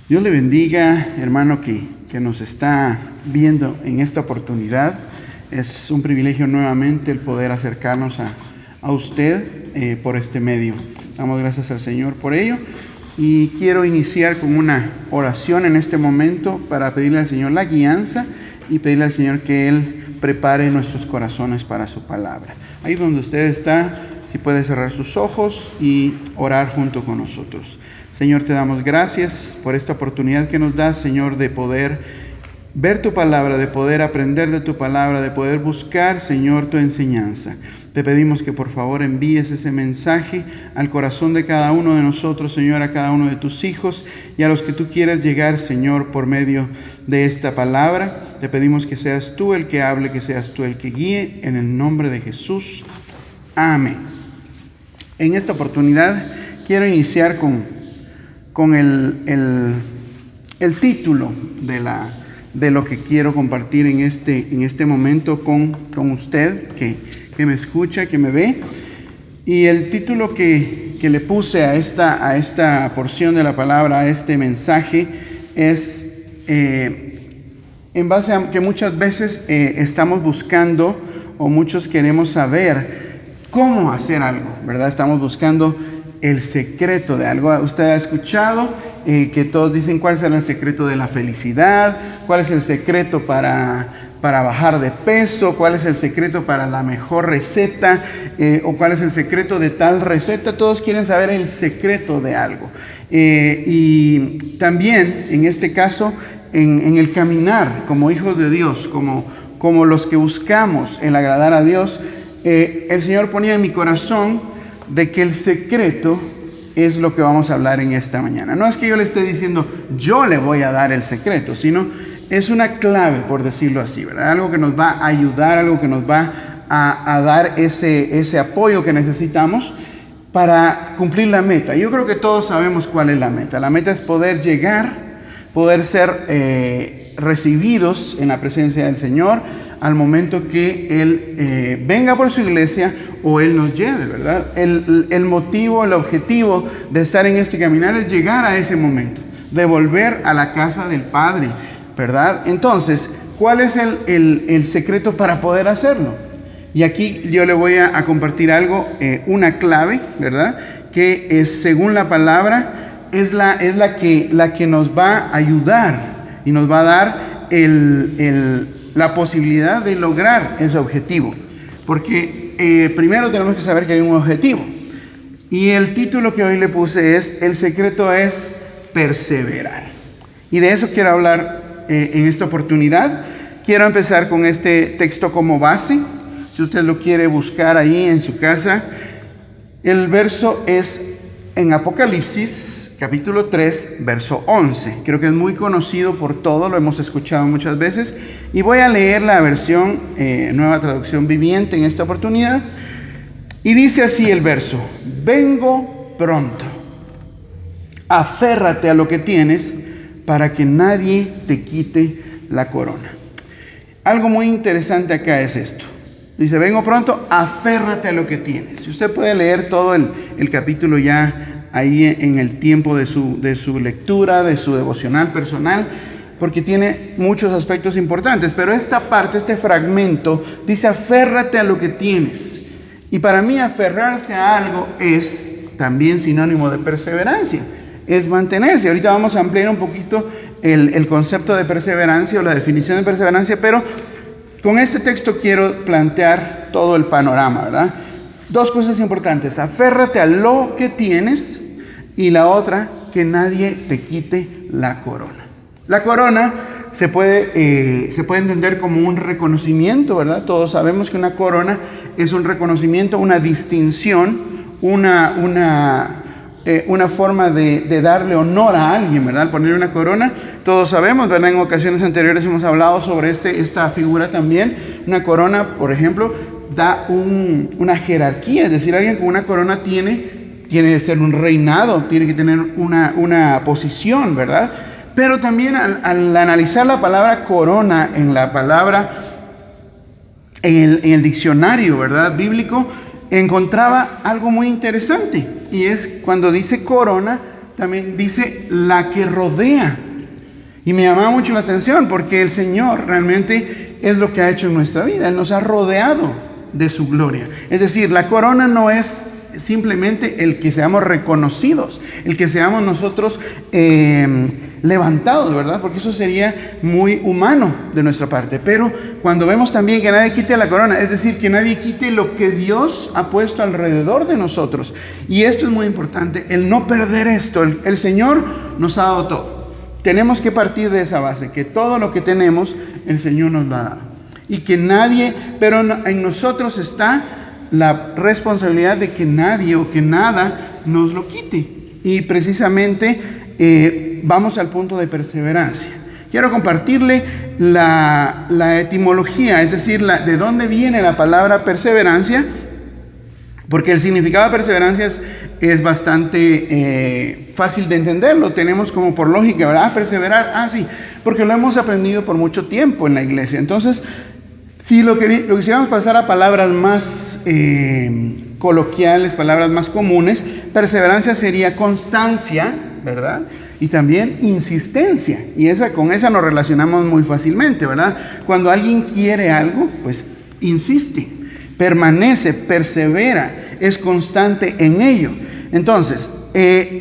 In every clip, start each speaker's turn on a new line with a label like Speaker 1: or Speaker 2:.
Speaker 1: Dios le bendiga, hermano, que nos está viendo en esta oportunidad. Es un privilegio nuevamente el poder acercarnos a usted por este medio. Damos gracias al Señor por ello. Y quiero iniciar con una oración en este momento para pedirle al Señor la guianza y pedirle al Señor que Él prepare nuestros corazones para su palabra. Ahí donde usted está, si puede cerrar sus ojos y orar junto con nosotros. Señor, te damos gracias por esta oportunidad que nos das, Señor, de poder ver tu palabra, de poder aprender de tu palabra, de poder buscar, Señor, tu enseñanza. Te pedimos que por favor envíes ese mensaje al corazón de cada uno de nosotros, Señor, a cada uno de tus hijos y a los que tú quieras llegar, Señor, por medio de esta palabra. Te pedimos que seas tú el que hable, que seas tú el que guíe, en el nombre de Jesús. Amén. En esta oportunidad quiero iniciar con el título de lo que quiero compartir en este momento con usted que me escucha, que me ve. Y el título que le puse a esta porción de la palabra, a este mensaje, es en base a que muchas veces estamos buscando o muchos queremos saber cómo hacer algo, ¿verdad? Estamos buscando el secreto de algo. Usted ha escuchado que todos dicen cuál será el secreto de la felicidad, cuál es el secreto para bajar de peso, cuál es el secreto para la mejor receta o cuál es el secreto de tal receta. Todos quieren saber el secreto de algo. Y también en este caso en el caminar como hijos de Dios, como los que buscamos el agradar a Dios, el Señor ponía en mi corazón de que el secreto es lo que vamos a hablar en esta mañana. No es que yo le esté diciendo, yo le voy a dar el secreto, sino es una clave, por decirlo así, ¿verdad? Algo que nos va a ayudar, algo que nos va a dar ese apoyo que necesitamos para cumplir la meta. Yo creo que todos sabemos cuál es la meta. La meta es poder llegar, poder ser recibidos en la presencia del Señor al momento que Él venga por su iglesia o Él nos lleve, ¿verdad? El motivo, el objetivo de estar en este caminar es llegar a ese momento, de volver a la casa del Padre, ¿verdad? Entonces, ¿cuál es el secreto para poder hacerlo? Y aquí yo le voy a compartir algo, una clave, ¿verdad? Que es, según la palabra, es la que nos va a ayudar y nos va a dar la posibilidad de lograr ese objetivo. Porque primero tenemos que saber que hay un objetivo. Y el título que hoy le puse es, el secreto es perseverar. Y de eso quiero hablar en esta oportunidad. Quiero empezar con este texto como base. Si usted lo quiere buscar ahí en su casa, el verso es en Apocalipsis, capítulo 3, verso 11. Creo que es muy conocido por todos, lo hemos escuchado muchas veces. Y voy a leer la versión Nueva Traducción Viviente en esta oportunidad. Y dice así el verso: vengo pronto. Aférrate a lo que tienes para que nadie te quite la corona. Algo muy interesante acá es esto. Dice, vengo pronto, aférrate a lo que tienes. Si usted puede leer todo el capítulo ya ahí en el tiempo de su lectura, de su devocional personal, porque tiene muchos aspectos importantes. Pero esta parte, este fragmento, dice, aférrate a lo que tienes. Y para mí aferrarse a algo es también sinónimo de perseverancia. Es mantenerse. Ahorita vamos a ampliar un poquito el concepto de perseverancia o la definición de perseverancia, pero con este texto quiero plantear todo el panorama, ¿verdad? Dos cosas importantes: aférrate a lo que tienes, y la otra, que nadie te quite la corona. La corona se puede entender como un reconocimiento, ¿verdad? Todos sabemos que una corona es un reconocimiento, una distinción, una forma de darle honor a alguien, ¿verdad? Al poner una corona, todos sabemos, ¿verdad? En ocasiones anteriores hemos hablado sobre esta figura también. Una corona, por ejemplo, da una jerarquía, es decir, alguien con una corona tiene que ser un reinado, tiene que tener una posición, ¿verdad? Pero también al analizar la palabra corona en el diccionario, ¿verdad? Bíblico, encontraba algo muy interesante, y es cuando dice corona, también dice la que rodea. Y me llamaba mucho la atención porque el Señor realmente es lo que ha hecho en nuestra vida. Él nos ha rodeado de su gloria. Es decir, la corona no es simplemente el que seamos reconocidos, el que seamos nosotros levantados, ¿verdad? Porque eso sería muy humano de nuestra parte. Pero cuando vemos también que nadie quite la corona, es decir, que nadie quite lo que Dios ha puesto alrededor de nosotros. Y esto es muy importante, el no perder esto. El Señor nos ha dado todo. Tenemos que partir de esa base, que todo lo que tenemos, el Señor nos lo ha dado. Y que nadie, pero en nosotros está la responsabilidad de que nadie o que nada nos lo quite. Y precisamente vamos al punto de perseverancia. Quiero compartirle la etimología, es decir, de dónde viene la palabra perseverancia, porque el significado de perseverancia es bastante fácil de entenderlo. Tenemos como por lógica, ¿verdad? Perseverar, sí, porque lo hemos aprendido por mucho tiempo en la iglesia. Entonces, si lo quisiéramos pasar a palabras más coloquiales, palabras más comunes, perseverancia sería constancia, ¿verdad? Y también insistencia. Y con esa nos relacionamos muy fácilmente, ¿verdad? Cuando alguien quiere algo, pues insiste, permanece, persevera, es constante en ello. Entonces,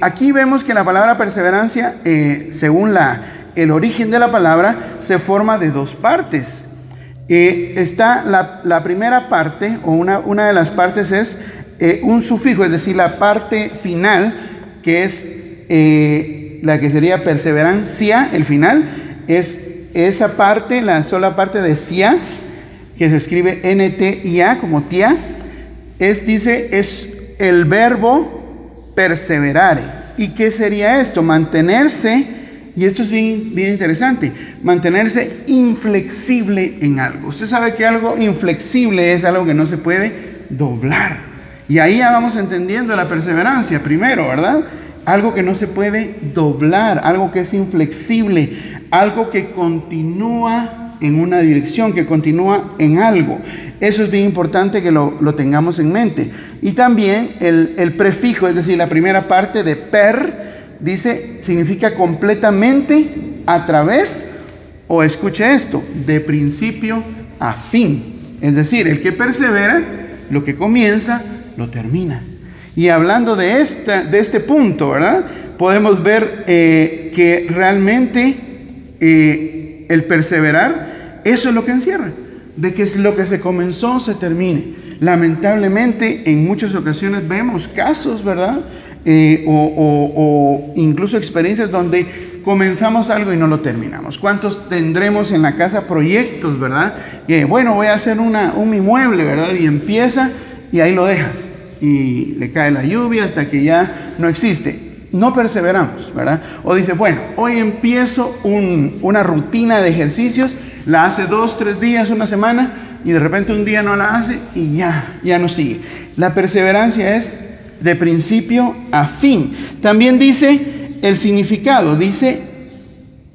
Speaker 1: aquí vemos que la palabra perseverancia, según el origen de la palabra, se forma de dos partes. Está la primera parte, o una de las partes es un sufijo, es decir, la parte final, que es la que sería perseverancia, el final, es esa parte, la sola parte de sia, que se escribe NTIA, como tía, es el verbo perseverar. ¿Y qué sería esto? Mantenerse, y esto es bien interesante, mantenerse inflexible en algo. Usted sabe que algo inflexible es algo que no se puede doblar. Y ahí ya vamos entendiendo la perseverancia primero, ¿verdad? Algo que no se puede doblar, algo que es inflexible, algo que continúa en una dirección, que continúa en algo. Eso es bien importante que lo tengamos en mente. Y también el prefijo, es decir, la primera parte de significa completamente, a través, o escuche esto, de principio a fin. Es decir, el que persevera, lo que comienza, lo termina. Y hablando de este punto, ¿verdad? Podemos ver que realmente el perseverar, eso es lo que encierra, de que lo que se comenzó se termine. Lamentablemente, en muchas ocasiones vemos casos, ¿verdad? O incluso experiencias donde comenzamos algo y no lo terminamos. ¿Cuántos tendremos en la casa proyectos, verdad? Bueno, voy a hacer un inmueble, ¿verdad? Y empieza y ahí lo deja. Y le cae la lluvia hasta que ya no existe. No perseveramos, ¿verdad? O dice, bueno, hoy empiezo una rutina de ejercicios, la hace 2, 3 días, una semana, y de repente un día no la hace y ya no sigue. La perseverancia es de principio a fin. También dice el significado,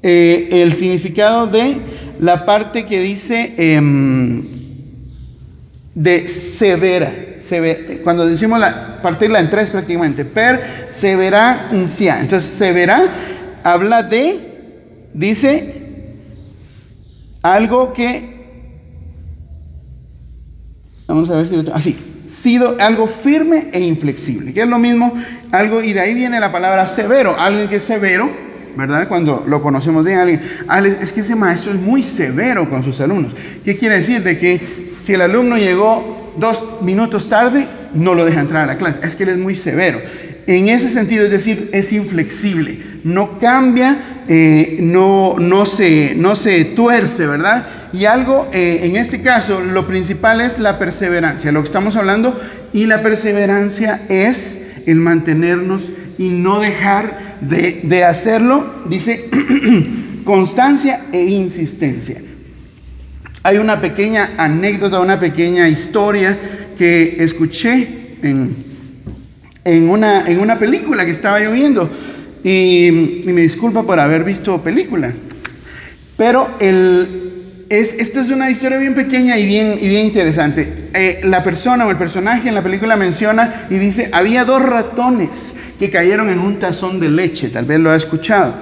Speaker 1: el significado de la parte que dice de severa. Cuando decimos partirla en tres prácticamente, perseverancia. Entonces, severa habla dice algo que, vamos a ver si así, sido algo firme e inflexible, que es lo mismo, algo, y de ahí viene la palabra severo, alguien que es severo, ¿verdad? Cuando lo conocemos bien, es que ese maestro es muy severo con sus alumnos. ¿Qué quiere decir? De que si el alumno llegó 2 minutos tarde, no lo deja entrar a la clase. Es que él es muy severo. En ese sentido, es decir, es inflexible. No cambia, no se tuerce, ¿verdad? Y algo, en este caso, lo principal es la perseverancia, lo que estamos hablando. Y la perseverancia es el mantenernos y no dejar de hacerlo. Dice, constancia e insistencia. Hay una pequeña anécdota, una pequeña historia que escuché en una película que estaba yo viendo. Y me disculpa por haber visto películas. Pero esta es una historia bien pequeña y bien interesante. La persona o el personaje en la película menciona y dice, había 2 ratones que cayeron en un tazón de leche, tal vez lo ha escuchado.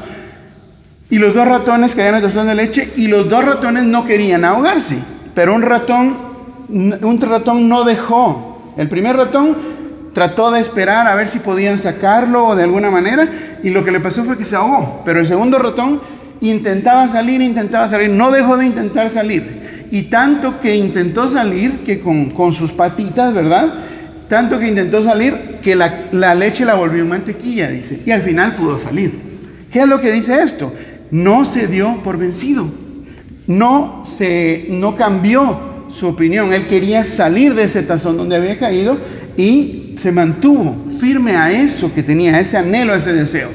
Speaker 1: Y los 2 ratones cayeron en el tazón de leche y los 2 ratones no querían ahogarse, pero un ratón no dejó. El primer ratón trató de esperar a ver si podían sacarlo o de alguna manera, y lo que le pasó fue que se ahogó. Pero el segundo ratón intentaba salir, no dejó de intentar salir. Y tanto que intentó salir, que con sus patitas, ¿verdad? Tanto que intentó salir, que la leche la volvió mantequilla, dice. Y al final pudo salir. ¿Qué es lo que dice esto? No se dio por vencido. No cambió su opinión. Él quería salir de ese tazón donde había caído y se mantuvo firme a eso que tenía, a ese anhelo, a ese deseo.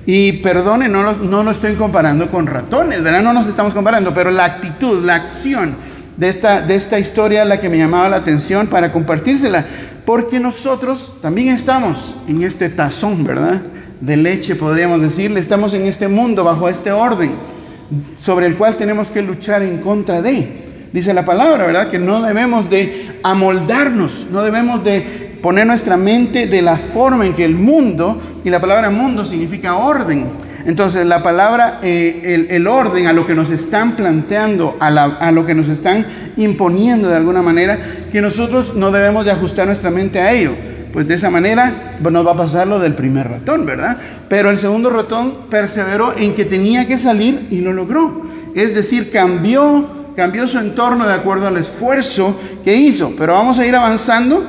Speaker 1: Y perdone, no lo estoy comparando con ratones, ¿verdad? No nos estamos comparando, pero la actitud, la acción de esta historia es la que me llamaba la atención para compartírsela, porque nosotros también estamos en este tazón, ¿verdad? De leche, podríamos decirle. Estamos en este mundo, bajo este orden, sobre el cual tenemos que luchar en contra de. Dice la palabra, ¿verdad? Que no debemos de amoldarnos, no debemos de poner nuestra mente de la forma en que el mundo, y la palabra mundo significa orden. Entonces la palabra, el orden a lo que nos están planteando, a lo que nos están imponiendo de alguna manera, que nosotros no debemos de ajustar nuestra mente a ello. Pues de esa manera nos va a pasar lo del primer ratón, ¿verdad? Pero el segundo ratón perseveró en que tenía que salir y lo logró. Es decir, cambió su entorno de acuerdo al esfuerzo que hizo. Pero vamos a ir avanzando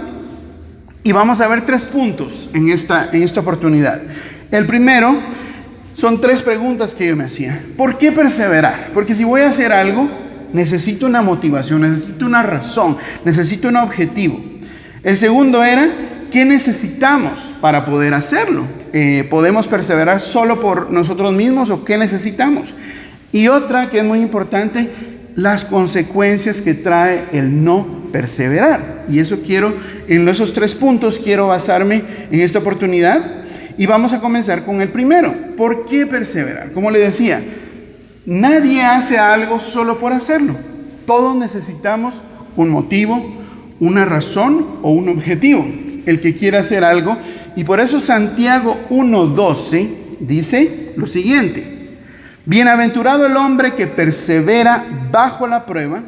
Speaker 1: y vamos a ver 3 puntos en esta oportunidad. El primero son 3 preguntas que yo me hacía. ¿Por qué perseverar? Porque si voy a hacer algo, necesito una motivación, necesito una razón, necesito un objetivo. El segundo era, ¿qué necesitamos para poder hacerlo? ¿Podemos perseverar solo por nosotros mismos o qué necesitamos? Y otra que es muy importante, las consecuencias que trae el no perseverar. Y eso en esos 3 puntos quiero basarme en esta oportunidad. Y vamos a comenzar con el primero. ¿Por qué perseverar? Como le decía, nadie hace algo solo por hacerlo. Todos necesitamos un motivo, una razón o un objetivo. El que quiera hacer algo. Y por eso Santiago 1:12 dice lo siguiente: bienaventurado el hombre que persevera bajo la prueba,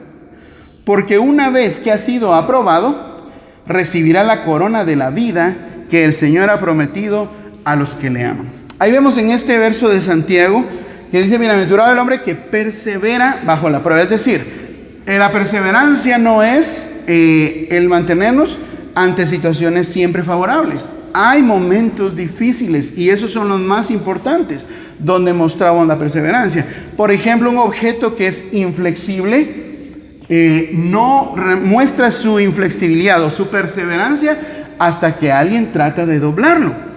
Speaker 1: porque una vez que ha sido aprobado, recibirá la corona de la vida que el Señor ha prometido a los que le aman. Ahí vemos en este verso de Santiago que dice, bienaventurado el hombre que persevera bajo la prueba. Es decir, la perseverancia no es el mantenernos ante situaciones siempre favorables. Hay momentos difíciles y esos son los más importantes, donde mostramos la perseverancia. Por ejemplo, un objeto que es inflexible no muestra su inflexibilidad o su perseverancia hasta que alguien trata de doblarlo.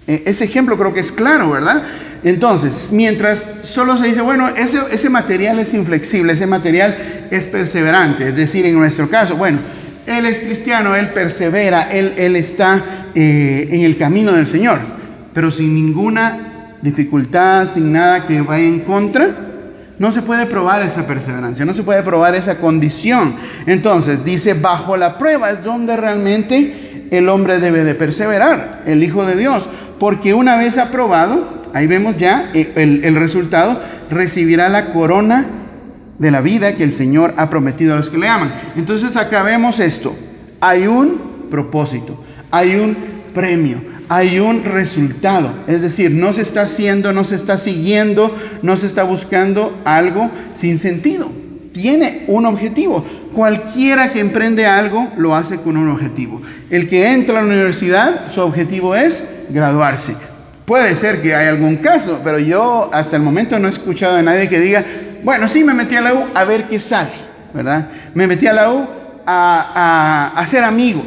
Speaker 1: Ese ejemplo creo que es claro, ¿verdad? Entonces, mientras solo se dice, bueno, ese material es inflexible, ese material es perseverante, es decir, en nuestro caso, bueno, él es cristiano, él persevera, él está en el camino del Señor, pero sin ninguna dificultad, sin nada que vaya en contra, no se puede probar esa perseverancia, no se puede probar esa condición. Entonces, dice, bajo la prueba es donde realmente el hombre debe de perseverar, el Hijo de Dios, porque una vez aprobado, ahí vemos ya el resultado, recibirá la corona de la vida que el Señor ha prometido a los que le aman. Entonces acá vemos esto, hay un propósito, hay un premio, hay un resultado, es decir, no se está haciendo, no se está siguiendo, no se está buscando algo sin sentido, tiene un objetivo. Cualquiera que emprende algo lo hace con un objetivo. El que entra a la universidad, su objetivo es graduarse. Puede ser que haya algún caso, pero yo hasta el momento no he escuchado a nadie que diga, bueno, sí, me metí a la U a ver qué sale, ¿verdad? Me metí a la U a hacer amigos.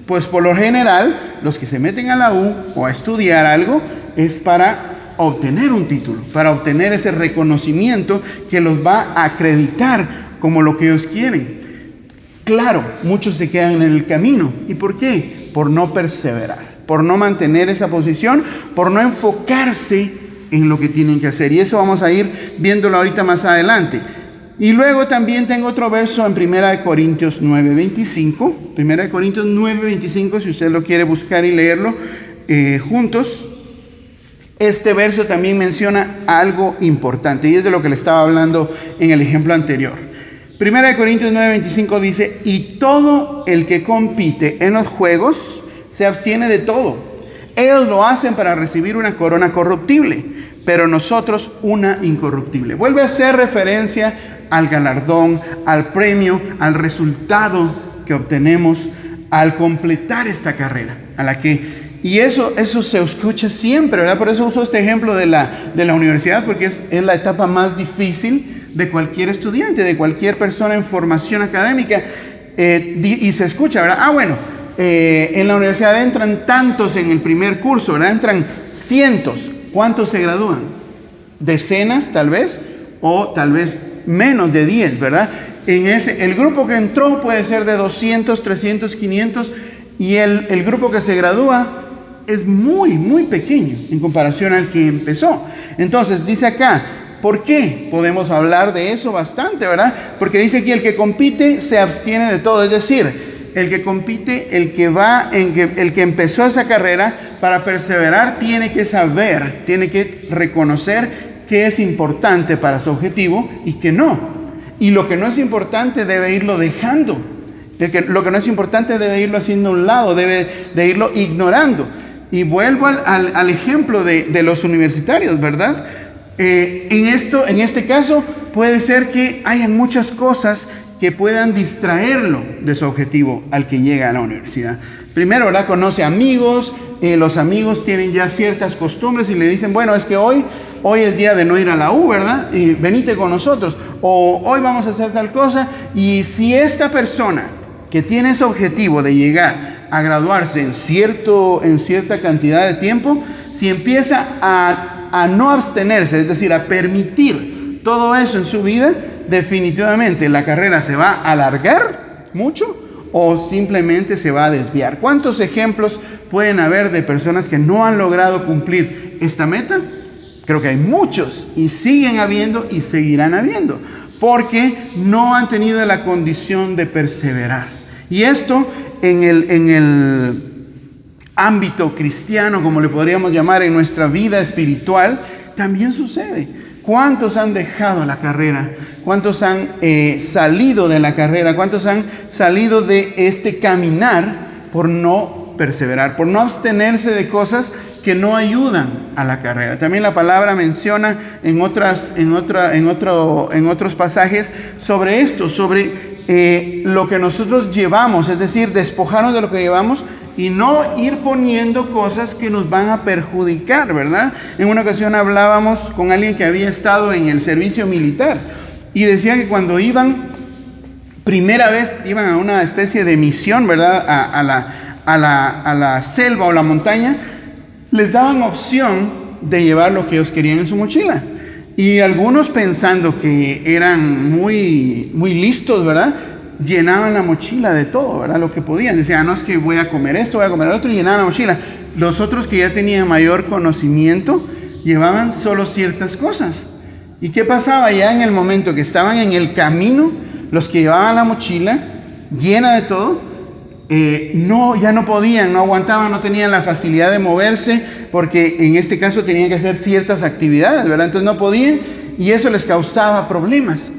Speaker 1: Pues por lo general, los que se meten a la U o a estudiar algo es para obtener un título, para obtener ese reconocimiento que los va a acreditar como lo que ellos quieren. Claro, muchos se quedan en el camino. ¿Y por qué? Por no perseverar, por no mantener esa posición, por no enfocarse en lo que tienen que hacer. Y eso vamos a ir viéndolo ahorita más adelante. Y luego también tengo otro verso en 1 Corintios 9:25. 1 Corintios 9:25, si usted lo quiere buscar y leerlo juntos. Este verso también menciona algo importante y es de lo que le estaba hablando en el ejemplo anterior. 1 Corintios 9:25 dice: y todo el que compite en los juegos se abstiene de todo. Ellos lo hacen para recibir una corona corruptible, pero nosotros una incorruptible. Vuelve a hacer referencia al galardón, al premio, al resultado que obtenemos al completar esta carrera, y eso se escucha siempre, ¿verdad? Por eso uso este ejemplo de la universidad, porque es la etapa más difícil de cualquier estudiante, de cualquier persona en formación académica, y se escucha, ¿verdad? En la universidad entran tantos en el primer curso, ¿verdad? Entran cientos. ¿Cuántos se gradúan? Decenas, tal vez, o tal vez menos de 10, ¿verdad? El grupo que entró puede ser de 200, 300, 500, y el grupo que se gradúa es muy, muy pequeño en comparación al que empezó. Entonces, dice acá, ¿por qué? Podemos hablar de eso bastante, ¿verdad? Porque dice aquí, el que compite se abstiene de todo. Es decir, el que compite, el que empezó esa carrera, para perseverar tiene que saber, tiene que reconocer qué es importante para su objetivo y qué no. Y lo que no es importante debe irlo dejando. Lo que no es importante debe irlo haciendo a un lado, debe de irlo ignorando. Y vuelvo al ejemplo de los universitarios, ¿verdad? En este caso puede ser que haya muchas cosas que puedan distraerlo de su objetivo al que llega a la universidad. Primero, ¿verdad? Conoce amigos, los amigos tienen ya ciertas costumbres y le dicen, bueno, es que hoy es día de no ir a la U, ¿verdad? Y venite con nosotros, o hoy vamos a hacer tal cosa. Y si esta persona que tiene ese objetivo de llegar a graduarse en cierta cantidad de tiempo, si empieza a no abstenerse, es decir, a permitir todo eso en su vida, definitivamente la carrera se va a alargar mucho o simplemente se va a desviar. ¿Cuántos ejemplos pueden haber de personas que no han logrado cumplir esta meta? Creo que hay muchos, y siguen habiendo y seguirán habiendo, porque no han tenido la condición de perseverar. Y esto en el ámbito cristiano, como le podríamos llamar, en nuestra vida espiritual, también sucede. ¿Cuántos han dejado la carrera? ¿Cuántos han salido de la carrera? ¿Cuántos han salido de este caminar por no perseverar, por no abstenerse de cosas que no ayudan a la carrera? También la palabra menciona en otros pasajes sobre esto, sobre lo que nosotros llevamos, es decir, despojarnos de lo que llevamos y no ir poniendo cosas que nos van a perjudicar, ¿verdad? En una ocasión hablábamos con alguien que había estado en el servicio militar y decía que cuando primera vez iban a una especie de misión, ¿verdad? A la selva o la montaña, les daban opción de llevar lo que ellos querían en su mochila. Y algunos, pensando que eran muy, muy listos, ¿verdad?, llenaban la mochila de todo, ¿verdad?, lo que podían. Decían, no, es que voy a comer esto, voy a comer lo otro, y llenaban la mochila. Los otros, que ya tenían mayor conocimiento, llevaban solo ciertas cosas. ¿Y qué pasaba? Ya en el momento que estaban en el camino, los que llevaban la mochila llena de todo, ya no podían, no aguantaban, no tenían la facilidad de moverse, porque en este caso tenían que hacer ciertas actividades, ¿verdad? Entonces no podían, y eso les causaba problemas.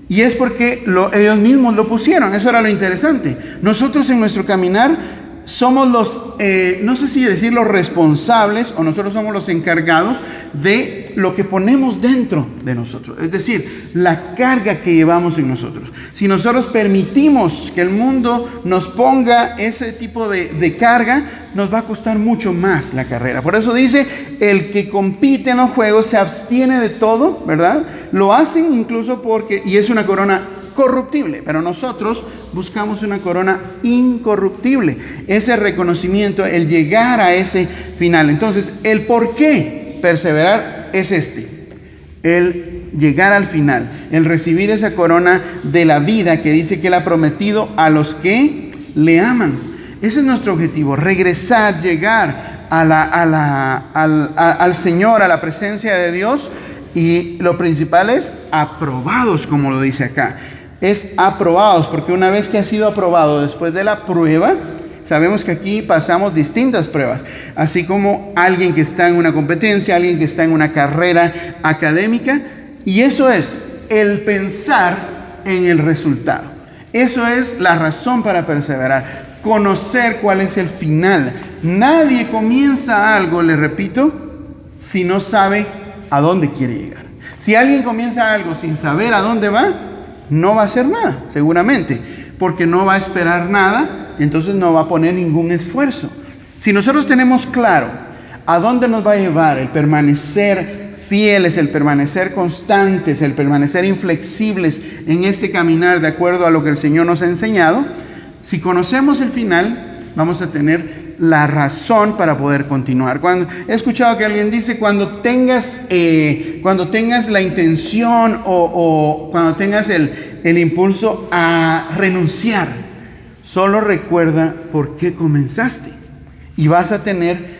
Speaker 1: Y es porque ellos mismos lo pusieron. Eso era lo interesante. Nosotros en nuestro caminar somos no sé si decir los responsables, o nosotros somos los encargados de lo que ponemos dentro de nosotros. Es decir, la carga que llevamos en nosotros. Si nosotros permitimos que el mundo nos ponga ese tipo de carga, nos va a costar mucho más la carrera. Por eso dice, el que compite en los juegos se abstiene de todo, ¿verdad? Lo hacen incluso y es una corona corruptible, pero nosotros buscamos una corona incorruptible. Ese reconocimiento, el llegar a ese final. Entonces, el por qué perseverar es el llegar al final, el recibir esa corona de la vida que dice que Él ha prometido a los que le aman. Ese es nuestro objetivo, regresar, llegar al Señor, a la presencia de Dios, Y lo principal es aprobados, como lo dice acá. Es aprobados, porque una vez que ha sido aprobado después de la prueba, sabemos que aquí pasamos distintas pruebas, así como alguien que está en una competencia, alguien que está en una carrera académica, y eso es el pensar en el resultado. Eso es la razón para perseverar, conocer cuál es el final. Nadie comienza algo, le repito, si no sabe a dónde quiere llegar. Si alguien comienza algo sin saber a dónde va, no va a hacer nada, seguramente, porque no va a esperar nada, entonces no va a poner ningún esfuerzo. Si nosotros tenemos claro a dónde nos va a llevar el permanecer fieles, el permanecer constantes, el permanecer inflexibles en este caminar de acuerdo a lo que el Señor nos ha enseñado, si conocemos el final, vamos a tener la razón para poder continuar. He escuchado que alguien dice, cuando tengas la intención o cuando tengas el impulso a renunciar, solo recuerda por qué comenzaste y vas a tener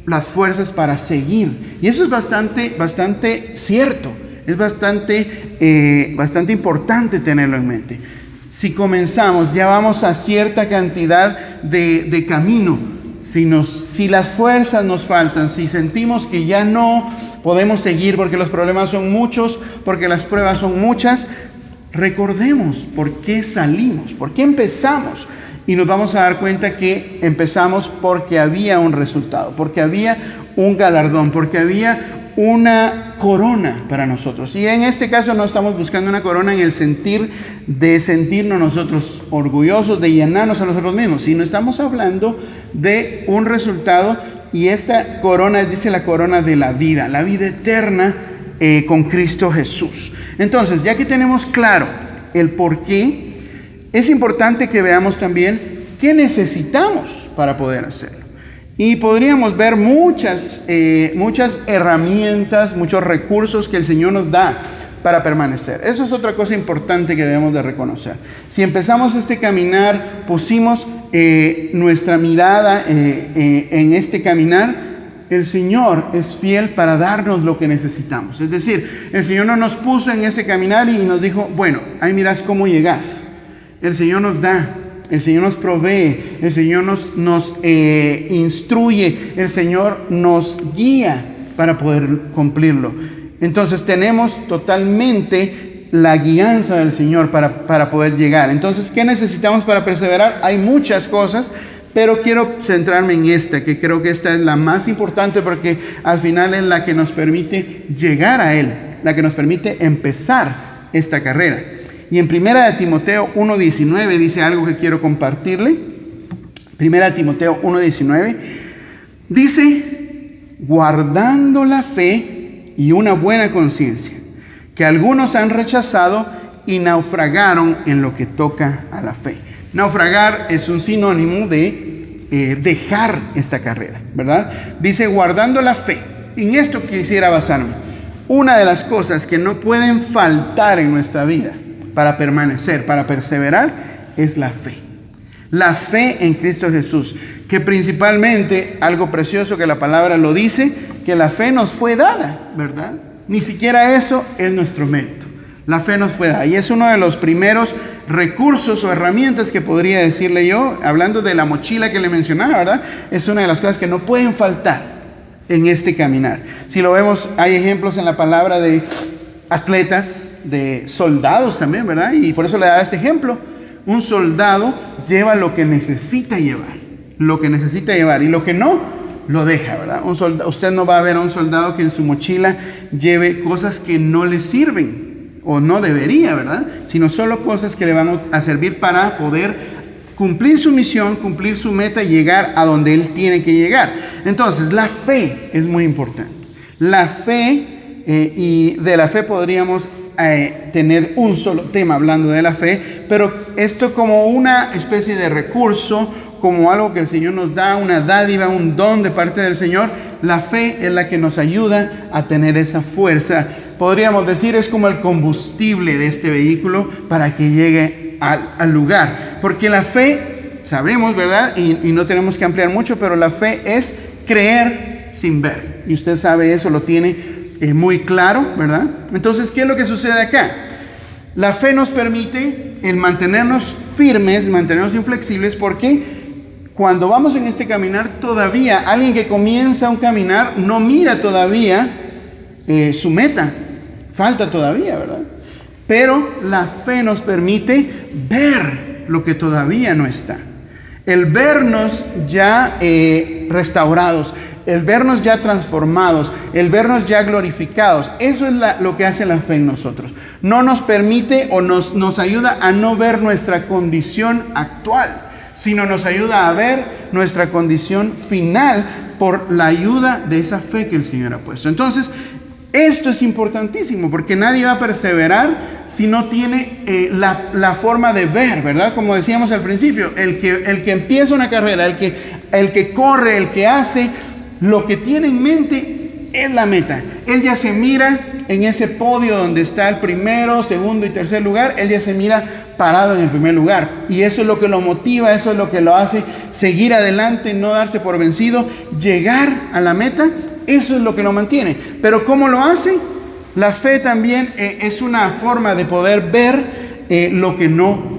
Speaker 1: las fuerzas para seguir. Y eso es bastante cierto, es bastante importante tenerlo en mente. Si comenzamos, ya vamos a cierta cantidad de camino. Si las fuerzas nos faltan, si sentimos que ya no podemos seguir porque los problemas son muchos, porque las pruebas son muchas, recordemos por qué salimos, por qué empezamos. Y nos vamos a dar cuenta que empezamos porque había un resultado, porque había un galardón, porque había una corona para nosotros. Y en este caso no estamos buscando una corona en el sentir de sentirnos nosotros orgullosos, de llenarnos a nosotros mismos, sino estamos hablando de un resultado, y esta corona dice la corona de la vida eterna con Cristo Jesús. Entonces, ya que tenemos claro el por qué, es importante que veamos también qué necesitamos para poder hacerlo. Y podríamos ver muchas herramientas, muchos recursos que el Señor nos da para permanecer. Eso es otra cosa importante que debemos de reconocer. Si empezamos este caminar, pusimos nuestra mirada en este caminar, el Señor es fiel para darnos lo que necesitamos. Es decir, el Señor no nos puso en ese caminar y nos dijo, bueno, ahí mirás cómo llegás. El Señor nos da, el Señor nos provee, el Señor nos instruye, el Señor nos guía para poder cumplirlo. Entonces tenemos totalmente la guianza del Señor para poder llegar. Entonces, ¿qué necesitamos para perseverar? Hay muchas cosas, pero quiero centrarme en esta, que creo que esta es la más importante porque al final es la que nos permite llegar a Él, la que nos permite empezar esta carrera. Y en 1 Timoteo 1:19 dice algo que quiero compartirle. 1 Timoteo 1:19 dice, guardando la fe y una buena conciencia, que algunos han rechazado y naufragaron en lo que toca a la fe. Naufragar es un sinónimo de dejar esta carrera, ¿verdad? Dice, guardando la fe. En esto quisiera basarme. Una de las cosas que no pueden faltar en nuestra vida para permanecer, para perseverar, es la fe. La fe en Cristo Jesús, que principalmente, algo precioso que la palabra lo dice, que la fe nos fue dada, ¿verdad? Ni siquiera eso es nuestro mérito. La fe nos fue dada. Y es uno de los primeros recursos o herramientas que podría decirle yo, hablando de la mochila que le mencionaba, ¿verdad? Es una de las cosas que no pueden faltar en este caminar. Si lo vemos, hay ejemplos en la palabra de atletas, de soldados también, ¿verdad? Y por eso le daba este ejemplo. Un soldado lleva lo que necesita llevar, y lo que no, lo deja, ¿verdad? Usted no va a ver a un soldado que en su mochila lleve cosas que no le sirven, o no debería, ¿verdad? Sino solo cosas que le van a servir para poder cumplir su misión, cumplir su meta y llegar a donde él tiene que llegar. Entonces, la fe es muy importante. La fe, y de la fe podríamos tener un solo tema hablando de la fe, pero esto como una especie de recurso, como algo que el Señor nos da, una dádiva, un don de parte del Señor. La fe es la que nos ayuda a tener esa fuerza. Podríamos decir, es como el combustible de este vehículo para que llegue al lugar. Porque la fe, sabemos, ¿verdad? Y no tenemos que ampliar mucho, pero la fe es creer sin ver. Y usted sabe eso, lo tiene muy claro, ¿verdad? Entonces, ¿qué es lo que sucede acá? La fe nos permite el mantenernos firmes, mantenernos inflexibles, porque cuando vamos en este caminar todavía, alguien que comienza un caminar no mira todavía su meta, falta todavía, ¿verdad? Pero la fe nos permite ver lo que todavía no está. El vernos ya restaurados, el vernos ya transformados, el vernos ya glorificados. Eso es lo que hace la fe en nosotros. No nos permite o nos ayuda a no ver nuestra condición actual, sino nos ayuda a ver nuestra condición final por la ayuda de esa fe que el Señor ha puesto. Entonces, esto es importantísimo, porque nadie va a perseverar si no tiene la forma de ver, ¿verdad? Como decíamos al principio, el que empieza una carrera, el que corre, el que hace, lo que tiene en mente es la meta. Él ya se mira en ese podio donde está el primero, segundo y tercer lugar, él ya se mira parado en el primer lugar. Y eso es lo que lo motiva, eso es lo que lo hace seguir adelante, no darse por vencido, llegar a la meta. Eso es lo que lo mantiene. Pero ¿cómo lo hace? La fe también es una forma de poder ver lo que no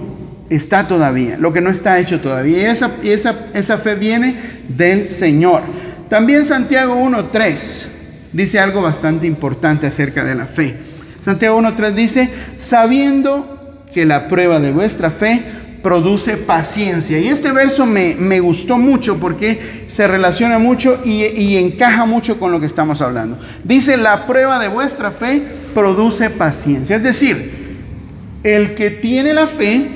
Speaker 1: está todavía, lo que no está hecho todavía. Y esa fe viene del Señor. También Santiago 1:3 dice algo bastante importante acerca de la fe. Santiago 1:3 dice, sabiendo que la prueba de vuestra fe produce paciencia. Y este verso me gustó mucho porque se relaciona mucho y encaja mucho con lo que estamos hablando. Dice, la prueba de vuestra fe produce paciencia. Es decir, el que tiene la fe,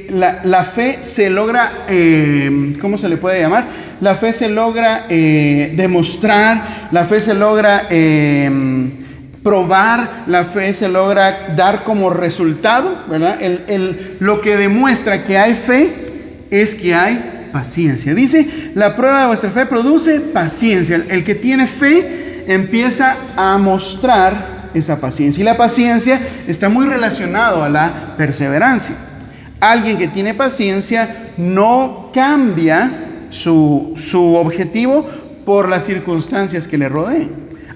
Speaker 1: la fe se logra, ¿cómo se le puede llamar? La fe se logra demostrar, la fe se logra probar, la fe se logra dar como resultado, ¿verdad? Lo que demuestra que hay fe es que hay paciencia. Dice, la prueba de vuestra fe produce paciencia. El que tiene fe empieza a mostrar esa paciencia. Y la paciencia está muy relacionado a la perseverancia. Alguien que tiene paciencia no cambia su objetivo por las circunstancias que le rodeen.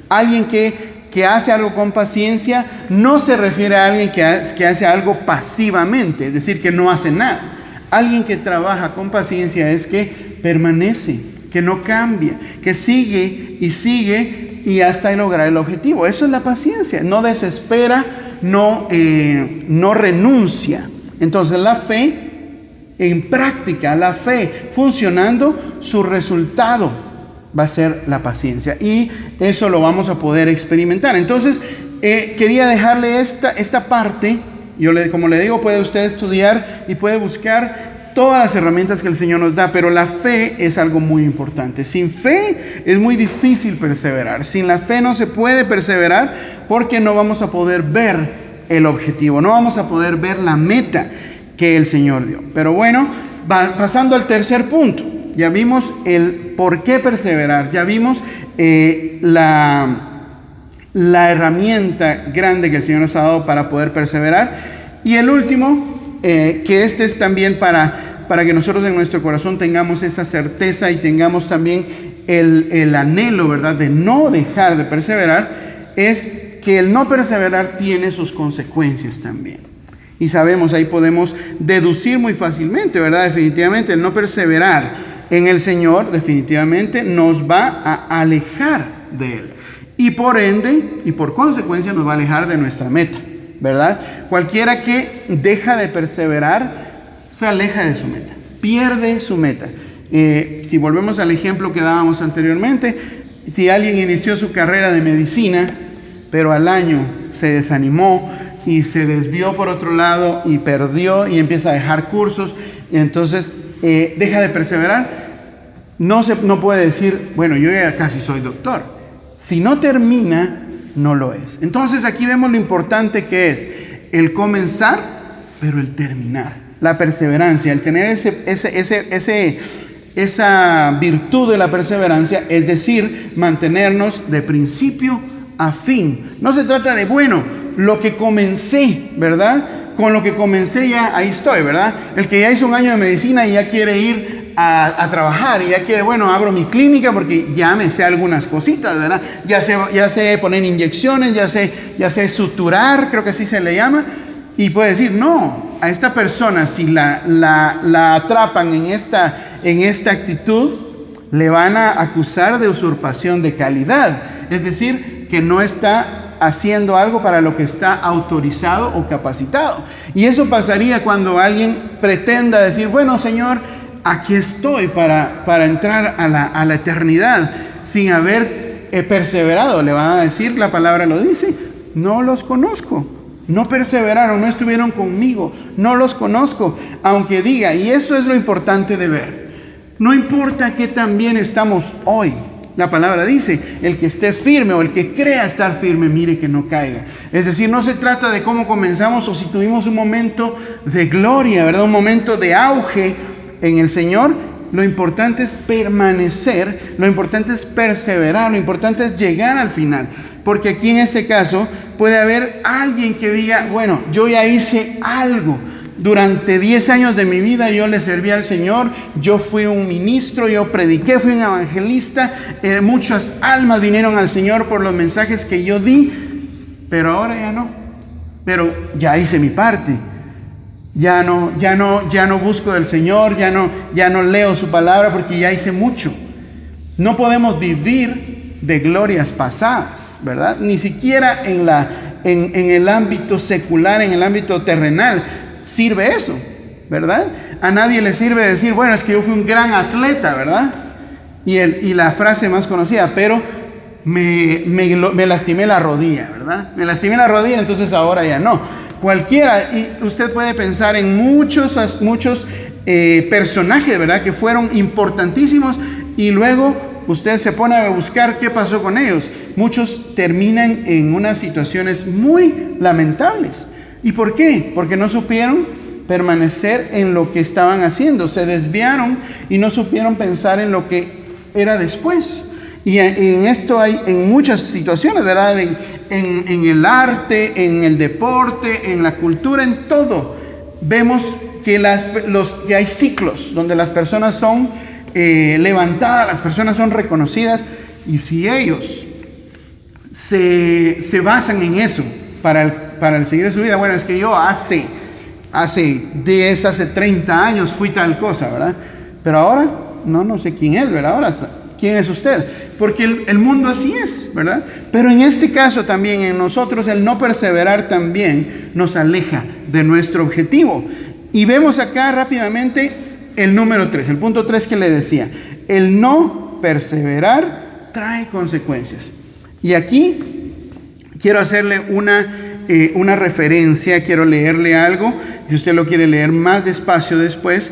Speaker 1: Alguien que hace algo con paciencia no se refiere a alguien que hace algo pasivamente, es decir, que no hace nada. Alguien que trabaja con paciencia es que permanece, que no cambia, que sigue y hasta lograr el objetivo. Eso es la paciencia. No desespera, no renuncia. Entonces la fe en práctica, la fe funcionando, su resultado va a ser la paciencia. Y eso lo vamos a poder experimentar. Entonces quería dejarle esta parte. Como le digo, puede usted estudiar y puede buscar todas las herramientas que el Señor nos da, pero la fe es algo muy importante. Sin fe es muy difícil perseverar. Sin la fe no se puede perseverar porque no vamos a poder ver el objetivo, no vamos a poder ver la meta que el Señor dio. Pero bueno, pasando al tercer punto, ya vimos el por qué perseverar, ya vimos la herramienta grande que el Señor nos ha dado para poder perseverar. Y el último, que este es también para que nosotros en nuestro corazón tengamos esa certeza y tengamos también el anhelo, ¿verdad?, de no dejar de perseverar, es que el no perseverar tiene sus consecuencias también. Y sabemos, ahí podemos deducir muy fácilmente, ¿verdad? Definitivamente el no perseverar en el Señor definitivamente nos va a alejar de Él. Y por ende, y por consecuencia, nos va a alejar de nuestra meta, ¿verdad? Cualquiera que deja de perseverar se aleja de su meta, pierde su meta. Si volvemos al ejemplo que dábamos anteriormente, si alguien inició su carrera de medicina, pero al año se desanimó y se desvió por otro lado y perdió y empieza a dejar cursos, y entonces deja de perseverar, no puede decir, bueno, yo ya casi soy doctor. Si no termina, no lo es. Entonces aquí vemos lo importante que es el comenzar, pero el terminar. La perseverancia, el tener esa virtud de la perseverancia, es decir, mantenernos de principio a fin. No se trata de, bueno, lo que comencé, ¿verdad? Con lo que comencé ya ahí estoy, ¿verdad? El que ya hizo un año de medicina y ya quiere ir a trabajar y ya quiere, bueno, abro mi clínica porque ya me sé algunas cositas, ¿verdad? Ya sé poner inyecciones, ya sé suturar, creo que así se le llama. Y puede decir, no, a esta persona si la atrapan en esta actitud, le van a acusar de usurpación de calidad. Es decir, que no está haciendo algo para lo que está autorizado o capacitado. Y eso pasaría cuando alguien pretenda decir, bueno, Señor, aquí estoy para entrar a la eternidad sin haber perseverado. Le van a decir, la palabra lo dice, no los conozco. No perseveraron, no estuvieron conmigo, no los conozco. Aunque diga, y eso es lo importante de ver, no importa qué tan bien estamos hoy. La palabra dice, el que esté firme o el que crea estar firme, mire que no caiga. Es decir, no se trata de cómo comenzamos o si tuvimos un momento de gloria, ¿verdad? Un momento de auge en el Señor. Lo importante es permanecer, lo importante es perseverar, lo importante es llegar al final. Porque aquí en este caso puede haber alguien que diga, bueno, yo ya hice algo. Durante 10 años de mi vida yo le serví al Señor, yo fui un ministro, yo prediqué, fui un evangelista, muchas almas vinieron al Señor por los mensajes que yo di, pero ahora ya no. Pero ya hice mi parte. Ya no busco del Señor, ya no leo su palabra porque ya hice mucho. No podemos vivir de glorias pasadas, ¿verdad? Ni siquiera en el ámbito secular, en el ámbito terrenal, sirve eso, ¿verdad? A nadie le sirve decir, bueno, es que yo fui un gran atleta, ¿verdad? Y la frase más conocida, pero me lastimé la rodilla, ¿verdad? Me lastimé la rodilla, entonces ahora ya no. Cualquiera, y usted puede pensar en muchos personajes, ¿verdad? Que fueron importantísimos y luego usted se pone a buscar qué pasó con ellos. Muchos terminan en unas situaciones muy lamentables. ¿Y por qué? Porque no supieron permanecer en lo que estaban haciendo. Se desviaron y no supieron pensar en lo que era después. Y en esto hay en muchas situaciones, ¿verdad? En el arte, en el deporte, en la cultura, en todo. Vemos que que hay ciclos donde las personas son levantadas, las personas son reconocidas. Y si ellos se basan en eso para el seguir su vida, bueno, es que yo hace 10, hace 30 años fui tal cosa, ¿verdad? Pero ahora no sé quién es, ¿verdad? Ahora, ¿quién es usted? Porque el mundo así es, ¿verdad? Pero en este caso también, en nosotros, el no perseverar también nos aleja de nuestro objetivo. Y vemos acá rápidamente el número 3, el punto 3 que le decía. El no perseverar trae consecuencias. Y aquí quiero hacerle una referencia, quiero leerle algo. Si usted lo quiere leer más despacio después,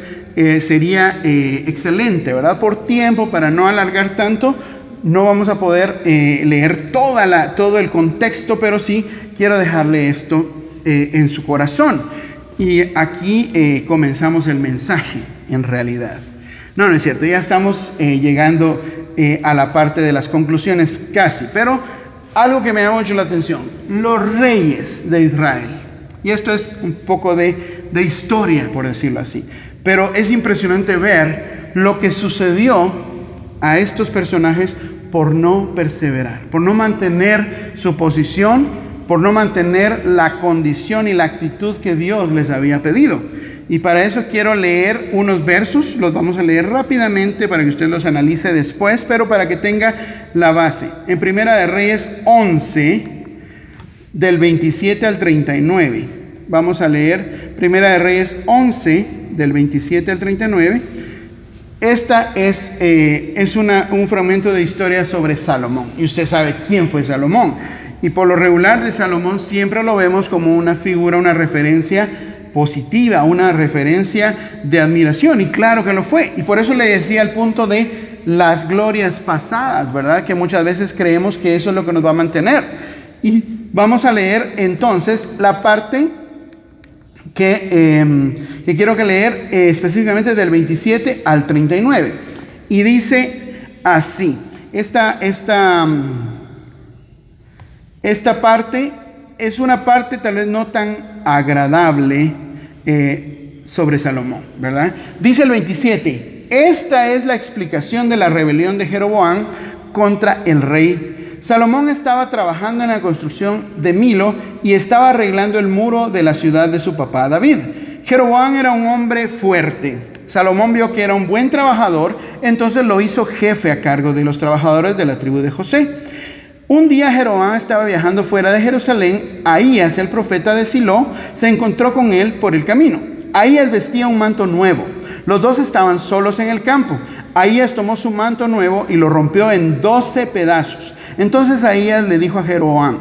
Speaker 1: sería excelente, ¿verdad? Por tiempo, para no alargar tanto, no vamos a poder leer todo el contexto, pero sí quiero dejarle esto en su corazón. Y aquí comenzamos el mensaje, en realidad. No es cierto, ya estamos llegando a la parte de las conclusiones casi, pero algo que me llama mucho la atención, los reyes de Israel. Y esto es un poco de historia, por decirlo así. Pero es impresionante ver lo que sucedió a estos personajes por no perseverar, por no mantener su posición, por no mantener la condición y la actitud que Dios les había pedido. Y para eso quiero leer unos versos, los vamos a leer rápidamente para que usted los analice después, pero para que tenga la base. En Primera de Reyes 11, del 27 al 39. Vamos a leer Primera de Reyes 11, del 27 al 39. Esta es un fragmento de historia sobre Salomón. Y usted sabe quién fue Salomón. Y por lo regular de Salomón siempre lo vemos como una figura, una referencia positiva, una referencia de admiración. Y claro que lo fue. Y por eso le decía el punto de las glorias pasadas, ¿verdad? Que muchas veces creemos que eso es lo que nos va a mantener. Y vamos a leer entonces la parte que quiero que leer específicamente del 27 al 39. Y dice así, esta parte es una parte tal vez no tan agradable sobre Salomón, ¿verdad? Dice el 27, Esta es la explicación de la rebelión de Jeroboam contra el rey. Salomón estaba trabajando en la construcción de Milo y estaba arreglando el muro de la ciudad de su papá David. Jeroboam era un hombre fuerte. Salomón vio que era un buen trabajador, entonces lo hizo jefe a cargo de los trabajadores de la tribu de José. Un día Jeroboam estaba viajando fuera de Jerusalén. Ahías, el profeta de Silo, se encontró con él por el camino. Ahías vestía un manto nuevo. Los dos estaban solos en el campo. Ahías tomó su manto nuevo y lo rompió en 12 pedazos. Entonces Ahías le dijo a Jeroboam: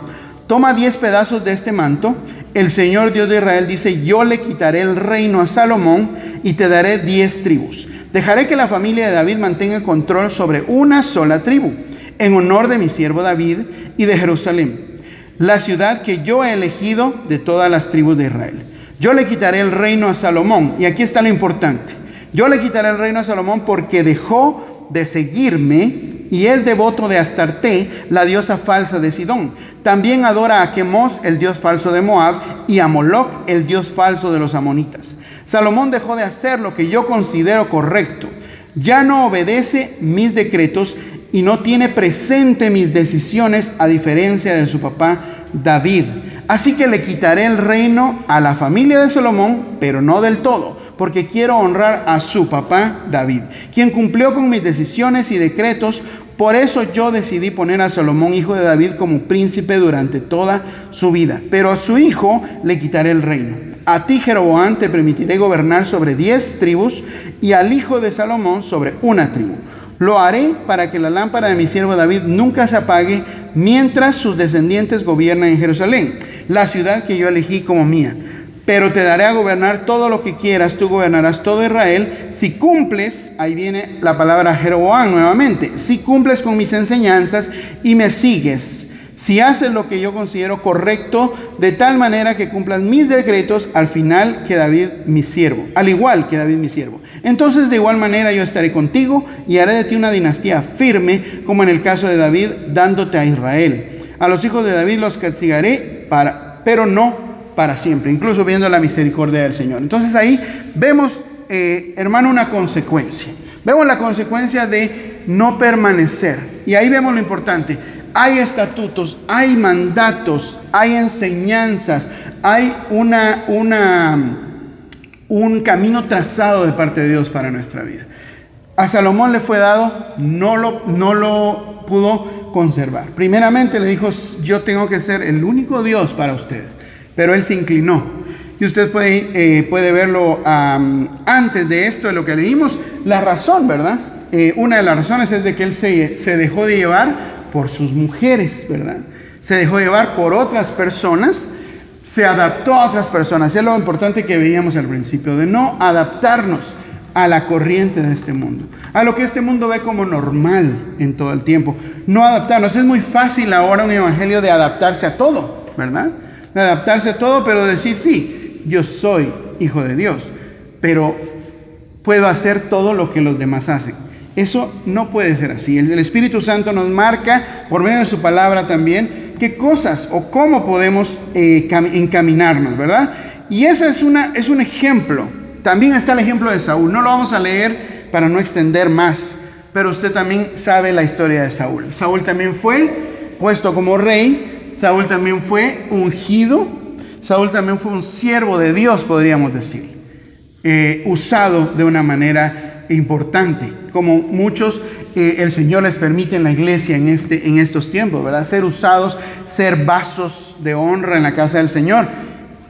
Speaker 1: toma 10 pedazos de este manto. El Señor Dios de Israel dice: yo le quitaré el reino a Salomón y te daré 10 tribus. Dejaré que la familia de David mantenga control sobre una sola tribu, en honor de mi siervo David y de Jerusalén, la ciudad que yo he elegido de todas las tribus de Israel. Yo le quitaré el reino a Salomón. Y aquí está lo importante. Yo le quitaré el reino a Salomón porque dejó de seguirme y es devoto de Astarte, la diosa falsa de Sidón. También adora a Quemos, el dios falso de Moab, y a Moloc, el dios falso de los amonitas. Salomón dejó de hacer lo que yo considero correcto. Ya no obedece mis decretos y no tiene presente mis decisiones, a diferencia de su papá David. Así que le quitaré el reino a la familia de Salomón, pero no del todo, porque quiero honrar a su papá David, quien cumplió con mis decisiones y decretos. Por eso yo decidí poner a Salomón, hijo de David, como príncipe durante toda su vida. Pero a su hijo le quitaré el reino. A ti, Jeroboam, te permitiré gobernar sobre 10 tribus y al hijo de Salomón sobre una tribu. Lo haré para que la lámpara de mi siervo David nunca se apague mientras sus descendientes gobiernan en Jerusalén, la ciudad que yo elegí como mía. Pero te daré a gobernar todo lo que quieras, tú gobernarás todo Israel, si cumples, ahí viene la palabra Jeroboam nuevamente, si cumples con mis enseñanzas y me sigues, si haces lo que yo considero correcto, de tal manera que cumplas mis decretos, al igual que David mi siervo. Entonces de igual manera yo estaré contigo y haré de ti una dinastía firme, como en el caso de David, dándote a Israel. A los hijos de David los castigaré, pero no para siempre, incluso viendo la misericordia del Señor. Entonces ahí vemos, hermano, una consecuencia. Vemos la consecuencia de no permanecer. Y ahí vemos lo importante. Hay estatutos, hay mandatos, hay enseñanzas, hay un camino trazado de parte de Dios para nuestra vida. A Salomón le fue dado, no lo pudo conservar. Primeramente le dijo: yo tengo que ser el único Dios para ustedes. Pero él se inclinó. Y usted puede verlo antes de esto, de lo que leímos. La razón, ¿verdad? Una de las razones es de que él se dejó de llevar por sus mujeres, ¿verdad? Se dejó llevar por otras personas, se adaptó a otras personas. Es lo importante que veíamos al principio, de no adaptarnos a la corriente de este mundo, a lo que este mundo ve como normal en todo el tiempo. No adaptarnos. Es muy fácil ahora un evangelio de adaptarse a todo, ¿verdad? De adaptarse a todo, pero decir: sí, yo soy hijo de Dios, pero puedo hacer todo lo que los demás hacen. Eso no puede ser así. El Espíritu Santo nos marca, por medio de su palabra también, qué cosas o cómo podemos encaminarnos, ¿verdad? Y ese es un ejemplo. También está el ejemplo de Saúl. No lo vamos a leer para no extender más, pero usted también sabe la historia de Saúl. Saúl también fue puesto como rey. Saúl también fue ungido. Saúl también fue un siervo de Dios, podríamos decir, usado de una manera importante, como muchos el Señor les permite en la iglesia en estos tiempos, ¿verdad? Ser usados, ser vasos de honra en la casa del Señor.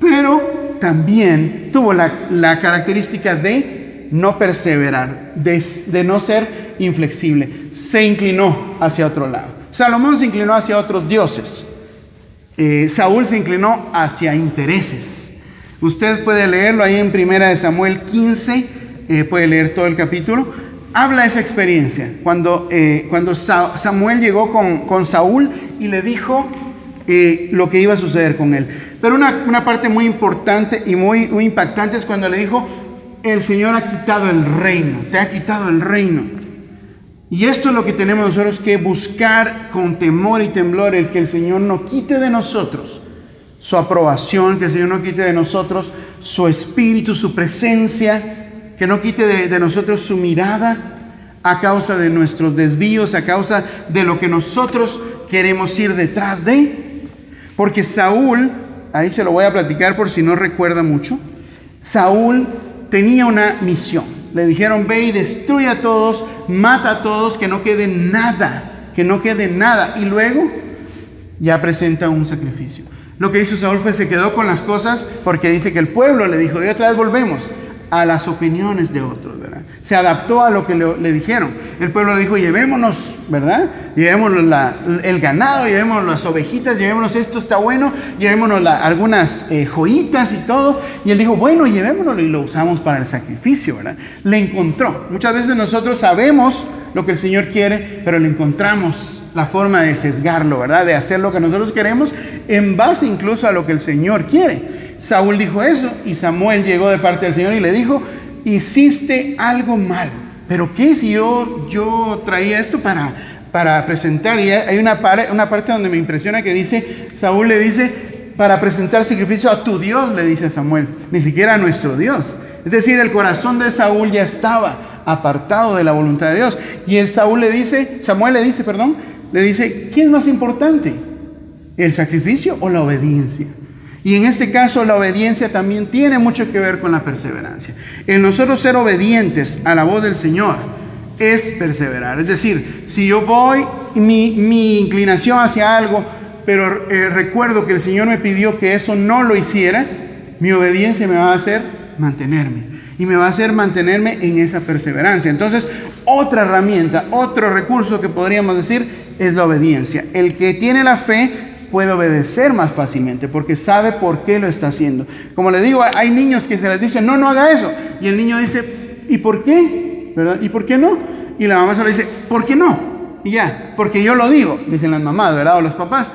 Speaker 1: Pero también tuvo la característica de no perseverar, de no ser inflexible. Se inclinó hacia otro lado. Salomón se inclinó hacia otros dioses. Saúl se inclinó hacia intereses. Usted puede leerlo ahí en 1 Samuel 15, puede leer todo el capítulo. Habla de esa experiencia, cuando Samuel llegó con Saúl y le dijo lo que iba a suceder con él. Pero una parte muy importante y muy impactante es cuando le dijo: el Señor ha quitado el reino, te ha quitado el reino. Y esto es lo que tenemos nosotros que buscar con temor y temblor, el que el Señor no quite de nosotros su aprobación, que el Señor no quite de nosotros su espíritu, su presencia, que no quite de nosotros su mirada a causa de nuestros desvíos, a causa de lo que nosotros queremos ir detrás de. Porque Saúl, ahí se lo voy a platicar por si no recuerda mucho, Saúl tenía una misión. Le dijeron, ve y destruye a todos, mata a todos, que no quede nada, que no quede nada. Y luego ya presenta un sacrificio. Lo que hizo Saúl fue, se quedó con las cosas, porque dice que el pueblo le dijo, y otra vez volvemos a las opiniones de otros, ¿verdad? Se adaptó a lo que le dijeron. El pueblo le dijo, llevémonos, ¿verdad? Llevémonos el ganado, llevémonos las ovejitas, llevémonos esto, está bueno, llevémonos algunas joyitas y todo. Y él dijo, bueno, llevémonoslo y lo usamos para el sacrificio, ¿verdad? Le encontró. Muchas veces nosotros sabemos lo que el Señor quiere, pero le encontramos la forma de sesgarlo, ¿verdad? De hacer lo que nosotros queremos en base incluso a lo que el Señor quiere. Saúl dijo eso y Samuel llegó de parte del Señor y le dijo, hiciste algo malo. ¿Pero qué si yo traía esto para presentar? Y hay una parte donde me impresiona que dice, Saúl le dice, para presentar sacrificio a tu Dios, le dice Samuel, ni siquiera a nuestro Dios. Es decir, el corazón de Saúl ya estaba apartado de la voluntad de Dios. Y Samuel le dice, ¿qué es más importante? ¿El sacrificio o la obediencia? Y en este caso la obediencia también tiene mucho que ver con la perseverancia. El nosotros ser obedientes a la voz del Señor es perseverar. Es decir, si yo voy, mi inclinación hacia algo, pero recuerdo que el Señor me pidió que eso no lo hiciera, mi obediencia me va a hacer mantenerme. Y me va a hacer mantenerme en esa perseverancia. Entonces, otra herramienta, otro recurso que podríamos decir es la obediencia. El que tiene la fe puede obedecer más fácilmente porque sabe por qué lo está haciendo. Como le digo, hay niños que se les dice, no haga eso. Y el niño dice, ¿y por qué? ¿Verdad? ¿Y por qué no? Y la mamá solo dice, ¿por qué no? Y ya, porque yo lo digo, dicen las mamás, ¿verdad? O los papás.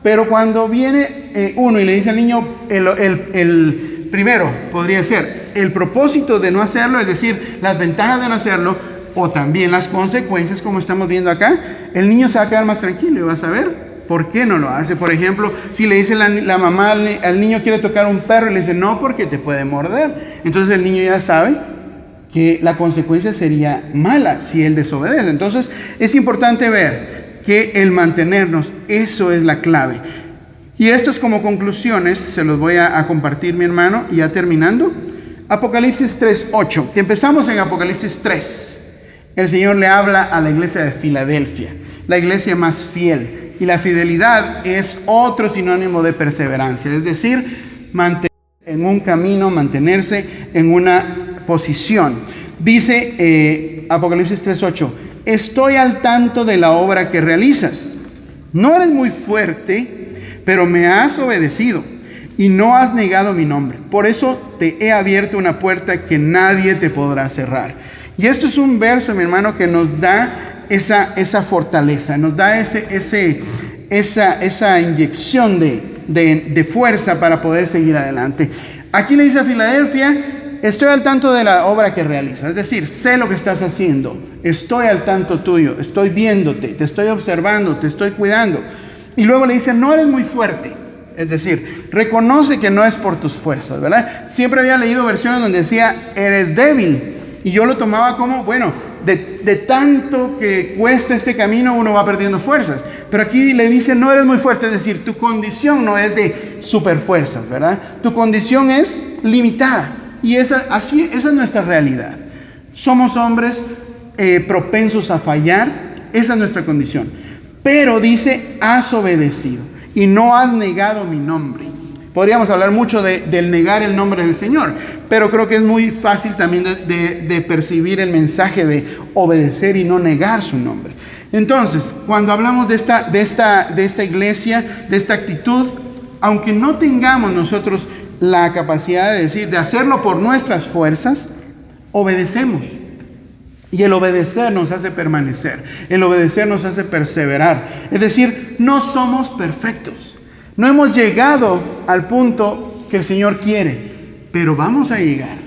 Speaker 1: Pero cuando viene uno y le dice al niño, el primero podría ser el propósito de no hacerlo, es decir, las ventajas de no hacerlo, o también las consecuencias, como estamos viendo acá, el niño se va a quedar más tranquilo y va a saber por qué no lo hace. Por ejemplo, si le dice la mamá al niño quiere tocar un perro y le dice no porque te puede morder, entonces el niño ya sabe que la consecuencia sería mala si él desobedece. Entonces es importante ver que el mantenernos, eso es la clave. Y estos como conclusiones se los voy a compartir, mi hermano, y ya terminando. Apocalipsis 3:8, que empezamos en Apocalipsis 3. El Señor le habla a la iglesia de Filadelfia, la iglesia más fiel. Y la fidelidad es otro sinónimo de perseverancia, es decir, mantenerse en un camino, mantenerse en una posición. Dice Apocalipsis 3:8, estoy al tanto de la obra que realizas. No eres muy fuerte, pero me has obedecido y no has negado mi nombre. Por eso te he abierto una puerta que nadie te podrá cerrar. Y esto es un verso, mi hermano, que nos da esa fortaleza, nos da esa inyección de fuerza para poder seguir adelante. Aquí le dice a Filadelfia, estoy al tanto de la obra que realizas, es decir, sé lo que estás haciendo, estoy al tanto tuyo, estoy viéndote, te estoy observando, te estoy cuidando. Y luego le dice, no eres muy fuerte, es decir, reconoce que no es por tus fuerzas, ¿verdad? Siempre había leído versiones donde decía, eres débil, y yo lo tomaba como, bueno, de tanto que cuesta este camino uno va perdiendo fuerzas. Pero aquí le dice, no eres muy fuerte, es decir, tu condición no es de super fuerzas, ¿verdad? Tu condición es limitada. Y esa es nuestra realidad. Somos hombres propensos a fallar, esa es nuestra condición. Pero dice, has obedecido y no has negado mi nombre. Podríamos hablar mucho del negar el nombre del Señor, pero creo que es muy fácil también de percibir el mensaje de obedecer y no negar su nombre. Entonces, cuando hablamos de esta iglesia, de esta actitud, aunque no tengamos nosotros la capacidad de hacerlo por nuestras fuerzas, obedecemos. Y el obedecer nos hace permanecer, el obedecer nos hace perseverar. Es decir, no somos perfectos. No hemos llegado al punto que el Señor quiere, pero vamos a llegar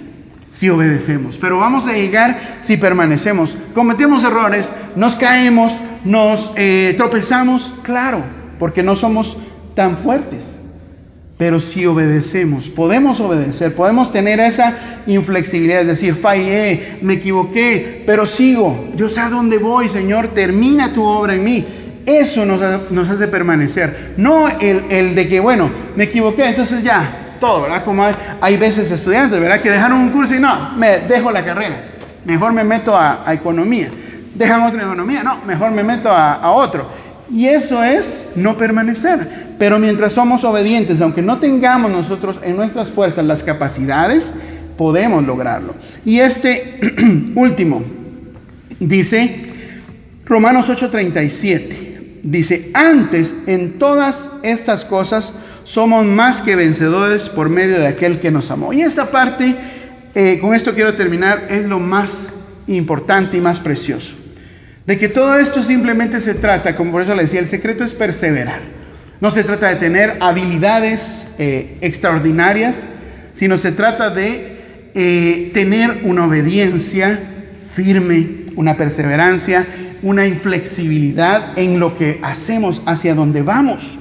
Speaker 1: si obedecemos, pero vamos a llegar si permanecemos. Cometemos errores, nos caemos, nos tropezamos, claro, porque no somos tan fuertes. Pero si obedecemos, podemos obedecer, podemos tener esa inflexibilidad, es decir, fallé, me equivoqué, pero sigo, yo sé a dónde voy, Señor, termina tu obra en mí. Eso nos hace permanecer, no el de que, bueno, me equivoqué, entonces ya, todo, ¿verdad? Como hay veces estudiantes, ¿verdad? Que dejaron un curso y no, me dejo la carrera, mejor me meto a economía, dejan otra economía, no, mejor me meto a otro. Y eso es no permanecer. Pero mientras somos obedientes, aunque no tengamos nosotros en nuestras fuerzas las capacidades, podemos lograrlo. Y este último, dice Romanos 8:37, dice, antes en todas estas cosas somos más que vencedores por medio de aquel que nos amó. Y esta parte, con esto quiero terminar, es lo más importante y más precioso. De que todo esto simplemente se trata, como por eso le decía, el secreto es perseverar. No se trata de tener habilidades extraordinarias, sino se trata de tener una obediencia firme, una perseverancia, una inflexibilidad en lo que hacemos, hacia donde vamos.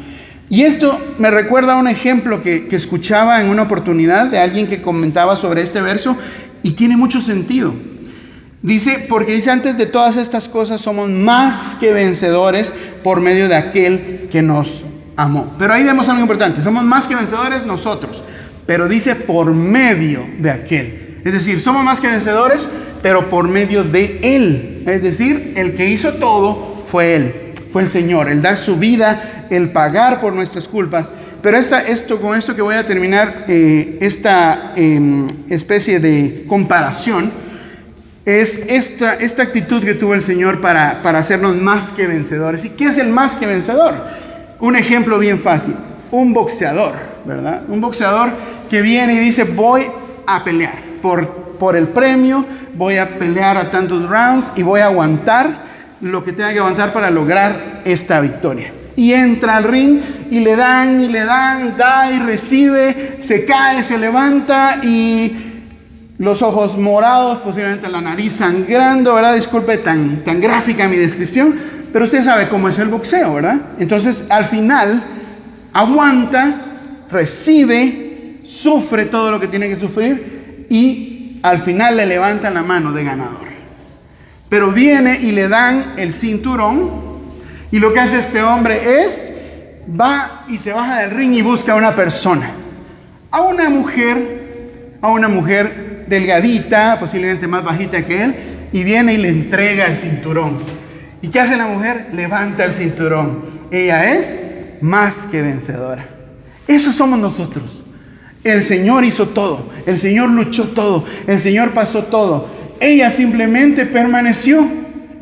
Speaker 1: Y esto me recuerda a un ejemplo que escuchaba en una oportunidad de alguien que comentaba sobre este verso y tiene mucho sentido. Dice, porque dice, antes de todas estas cosas somos más que vencedores por medio de aquel que nos amó. Pero ahí vemos algo importante, somos más que vencedores nosotros, pero dice por medio de aquel. Es decir, somos más que vencedores, pero por medio de Él. Es decir, el que hizo todo fue Él, fue el Señor, el dar su vida, el pagar por nuestras culpas. Pero con esto que voy a terminar, esta especie de comparación, es esta actitud que tuvo el Señor para hacernos más que vencedores. ¿Y qué es el más que vencedor? Un ejemplo bien fácil, un boxeador, ¿verdad? Un boxeador que viene y dice, voy a pelear por el premio, voy a pelear a tantos rounds y voy a aguantar lo que tenga que aguantar para lograr esta victoria. Y entra al ring y le dan, da y recibe, se cae, se levanta y los ojos morados, posiblemente la nariz sangrando, ¿verdad? Disculpe tan gráfica mi descripción, pero usted sabe cómo es el boxeo, ¿verdad? Entonces, al final, aguanta, recibe, sufre todo lo que tiene que sufrir y al final le levantan la mano de ganador. Pero viene y le dan el cinturón y lo que hace este hombre es, va y se baja del ring y busca a una persona, a una mujer delgadita, posiblemente más bajita que él, y viene y le entrega el cinturón. ¿Y qué hace la mujer? Levanta el cinturón. Ella es más que vencedora. Eso somos nosotros. El Señor hizo todo, el Señor luchó todo, el Señor pasó todo. Ella simplemente permaneció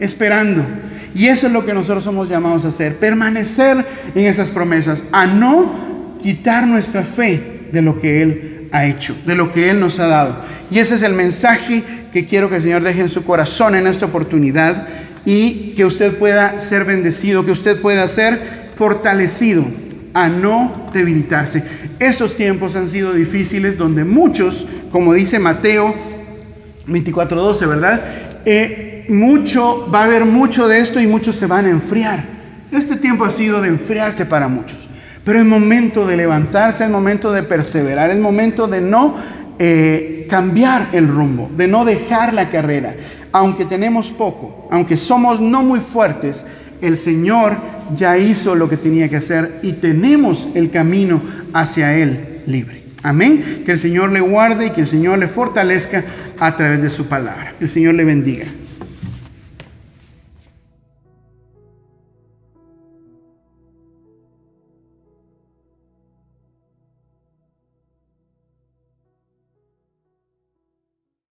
Speaker 1: esperando. Y eso es lo que nosotros somos llamados a hacer, permanecer en esas promesas, a no quitar nuestra fe de lo que Él ha hecho, de lo que Él nos ha dado. Y ese es el mensaje que quiero que el Señor deje en su corazón en esta oportunidad y que usted pueda ser bendecido, que usted pueda ser fortalecido a no debilitarse. Estos tiempos han sido difíciles donde muchos, como dice Mateo 24:12, ¿verdad? Va a haber mucho de esto y muchos se van a enfriar. Este tiempo ha sido de enfriarse para muchos. Pero es momento de levantarse, es momento de perseverar, es momento de no cambiar el rumbo, de no dejar la carrera. Aunque tenemos poco, aunque somos no muy fuertes, el Señor ya hizo lo que tenía que hacer y tenemos el camino hacia Él libre. Amén. Que el Señor le guarde y que el Señor le fortalezca a través de su palabra. Que el Señor le bendiga.